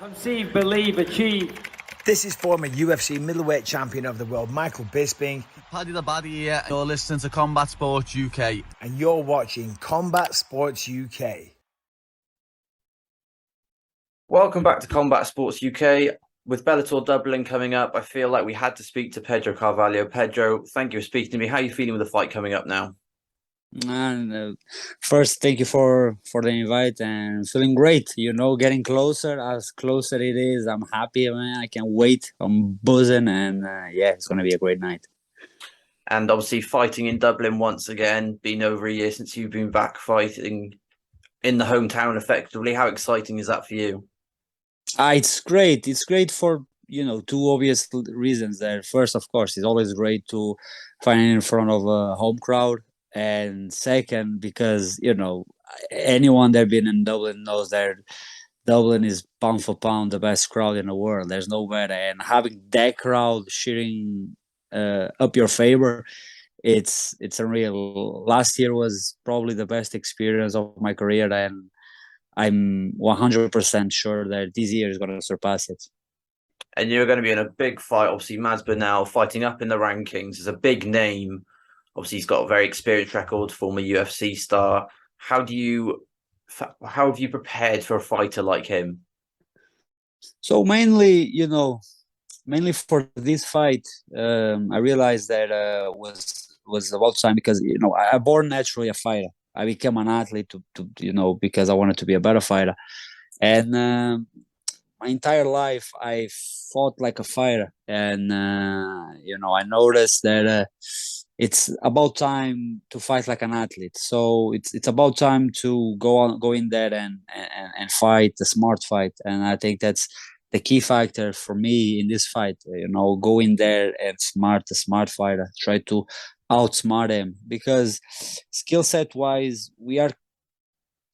Conceive, believe, achieve. This is former UFC middleweight champion of the world, Michael Bisping. Paddy the Baddy here. You're listening to Combat Sports UK. And you're watching Combat Sports UK. Welcome back to Combat Sports UK. With Bellator Dublin coming up, I feel like we had to speak to Pedr Carvalho. Pedro, thank you for speaking to me. How are you feeling with the fight coming up now? And first, thank you for the invite, and feeling great. Getting closer. As closer it is, I'm happy, man. I can't wait. I'm buzzing, and it's gonna be a great night. And obviously, fighting in Dublin once again. Been over a year since you've been back fighting in the hometown, effectively. How exciting is that for you? It's great. It's great for two obvious reasons. There, first, of course, it's always great to fight in front of a home crowd. And second, because anyone that been in Dublin knows that Dublin is pound for pound the best crowd in the world. There's no better, and having that crowd cheering up your favor, it's unreal. Last year was probably the best experience of my career, and I'm 100% sure that this year is going to surpass it. And you're going to be in a big fight. Obviously, Mads Burnell fighting up in the rankings is a big name. Obviously, he's got a very experienced record, former UFC star. How have you prepared for a fighter like him? So mainly for this fight, I realized that was about time, because I born naturally a fighter. I became an athlete to because I wanted to be a better fighter, and my entire life I fought like a fighter, and I noticed that. It's about time to fight like an athlete. So it's about time to go in there and fight a smart fight. And I think that's the key factor for me in this fight. Go in there and a smart fighter. Try to outsmart him, because skill set wise we are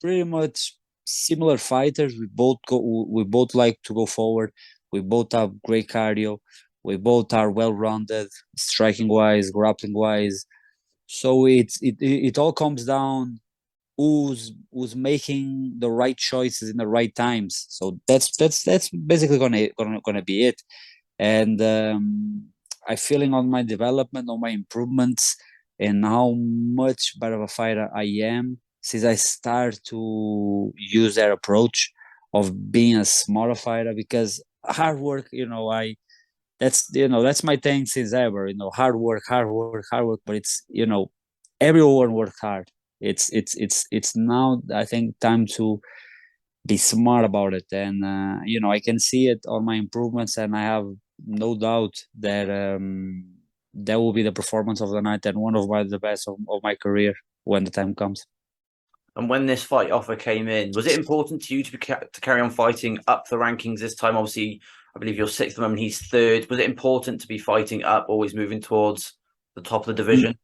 pretty much similar fighters. We both like to go forward. We both have great cardio. We both are well-rounded, striking-wise, grappling-wise. So it all comes down who's making the right choices in the right times. So that's basically gonna be it. And I'm feeling on my development, on my improvements, and how much better of a fighter I am since I start to use that approach of being a smarter fighter. Because hard work, that's my thing since ever. Hard work. But it's everyone worked hard. It's now, I think, time to be smart about it, and I can see it on my improvements, and I have no doubt that that will be the performance of the night and one of the best of my career when the time comes. And when this fight offer came in, was it important to you to carry on fighting up the rankings this time? Obviously, I believe you're sixth at the moment, he's third. Was it important to be fighting up, always moving towards the top of the division?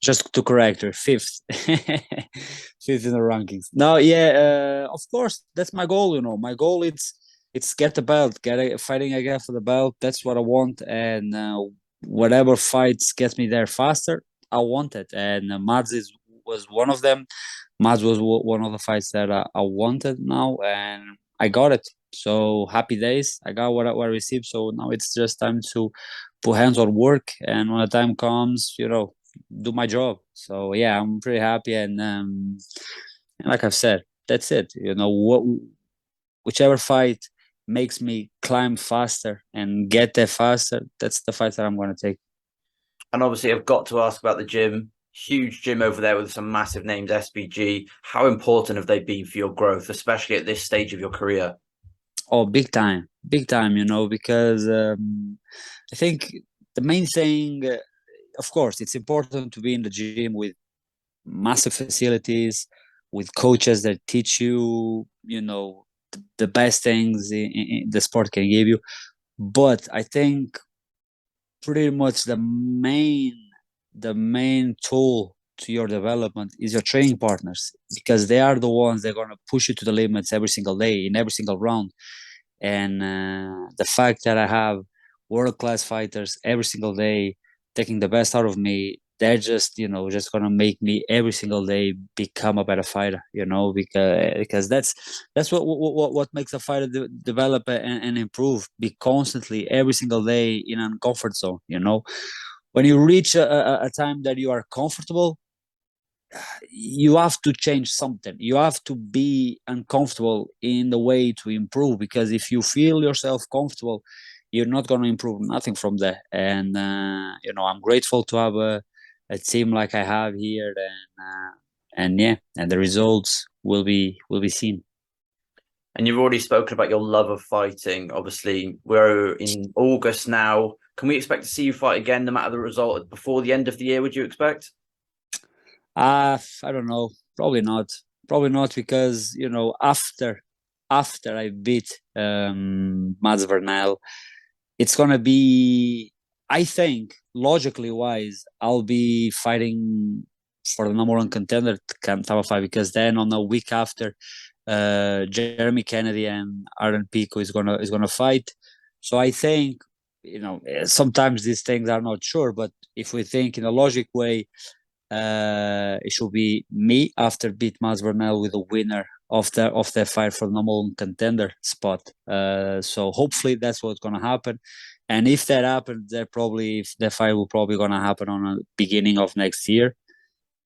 Just to correct her, fifth. Fifth in the rankings. No, yeah, of course, that's my goal. My goal it's get the belt, fighting again for the belt. That's what I want, and whatever fights gets me there faster, I want it. And Mads was one of them. Mads was one of the fights that I wanted now, and I got it. So happy days. I got what I received. So now it's just time to put hands on work, and when the time comes, do my job. So yeah, I'm pretty happy, and like I've said, that's it. Whichever fight makes me climb faster and get there faster, that's the fight that I'm going to take. And obviously, I've got to ask about the gym. Huge gym over there with some massive names, SBG. How important have they been for your growth, especially at this stage of your career? Oh, big time, because I think the main thing, of course, it's important to be in the gym with massive facilities, with coaches that teach you, the best things the sport can give you. But I think pretty much the main tool to your development is your training partners, because they are the ones that are going to push you to the limits every single day, in every single round. And the fact that I have world-class fighters every single day taking the best out of me, they're just just gonna make me every single day become a better fighter, because that's what makes a fighter develop and improve. Be constantly every single day in a comfort zone. When you reach a time that you are comfortable, you have to change something. You have to be uncomfortable in the way to improve, because if you feel yourself comfortable, you're not going to improve nothing from there. And I'm grateful to have a team like I have here, and the results will be seen. And you've already spoken about your love of fighting. Obviously, we're in August now. Can we expect to see you fight again, no matter the result, before the end of the year, would you expect? I don't know. Probably not. Probably not, because after I beat Mads Burnell, it's gonna be. I think logically wise, I'll be fighting for the number one contender type of fight, because then on a week after, Jeremy Kennedy and Aaron Pico is gonna fight. So I think sometimes these things are not sure, but if we think in a logic way, it should be me after beat Mads Burnell with the winner of the fight for the number one contender spot. So hopefully that's what's gonna happen. And if that happens, the fight will probably gonna happen on the beginning of next year.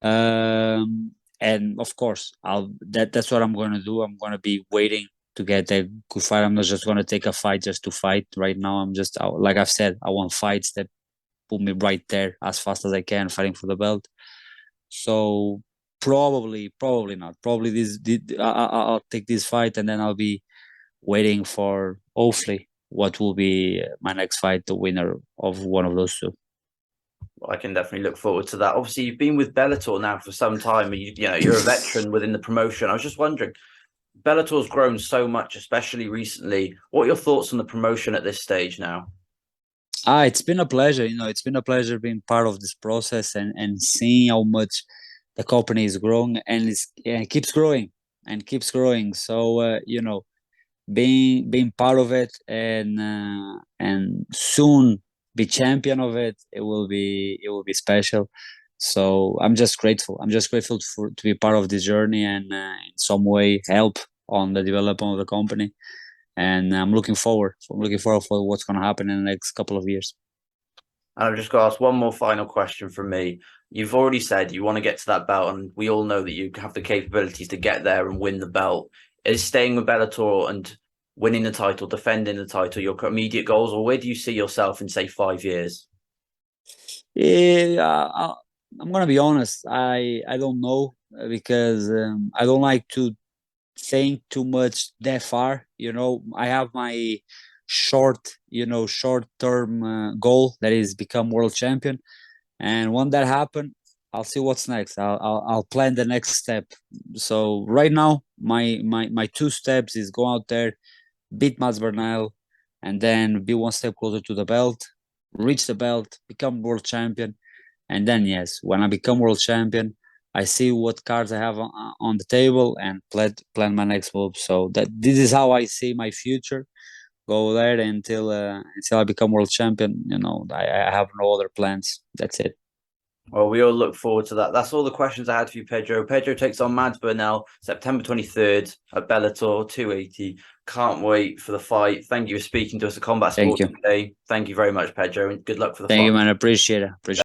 And of course, that's what I'm gonna do. I'm gonna be waiting to get a good fight. I'm not just gonna take a fight just to fight. Right now, I'm just like I've said, I want fights that put me right there as fast as I can, fighting for the belt. So probably not. Probably I'll take this fight, and then I'll be waiting for hopefully what will be my next fight, the winner of one of those two. Well, I can definitely look forward to that. Obviously, you've been with Bellator now for some time, and you're a veteran within the promotion. I was just wondering, Bellator's grown so much, especially recently. What are your thoughts on the promotion at this stage now? It's been a pleasure. It's been a pleasure being part of this process, and seeing how much the company is growing, and it keeps growing and keeps growing. So being part of it, and soon be champion of it, it will be special. So I'm just grateful. To be part of this journey, and in some way help on the development of the company. And I'm looking forward. For what's going to happen in the next couple of years. And I've just got to ask one more final question from me. You've already said you want to get to that belt, and we all know that you have the capabilities to get there and win the belt. Is staying with Bellator and winning the title, defending the title, your immediate goals, or where do you see yourself in, say, 5 years? Yeah, I'm gonna be honest. I don't know, because I don't like to think too much that far. I have my short term goal, that is become world champion. And when that happen, I'll see what's next. I'll plan the next step. So right now, my two steps is go out there, beat Mads Burnell, and then be one step closer to the belt, reach the belt, become world champion. And then, yes, when I become world champion, I see what cards I have on the table, and plan my next move. So this is how I see my future. Go there until I become world champion. I have no other plans. That's it. Well, we all look forward to that. That's all the questions I had for you, Pedro. Pedro takes on Mads Burnell September 23rd at Bellator 280. Can't wait for the fight. Thank you for speaking to us at Combat Sport today. Thank you very much, Pedro, and good luck for the fight. Thank you, man. I appreciate it.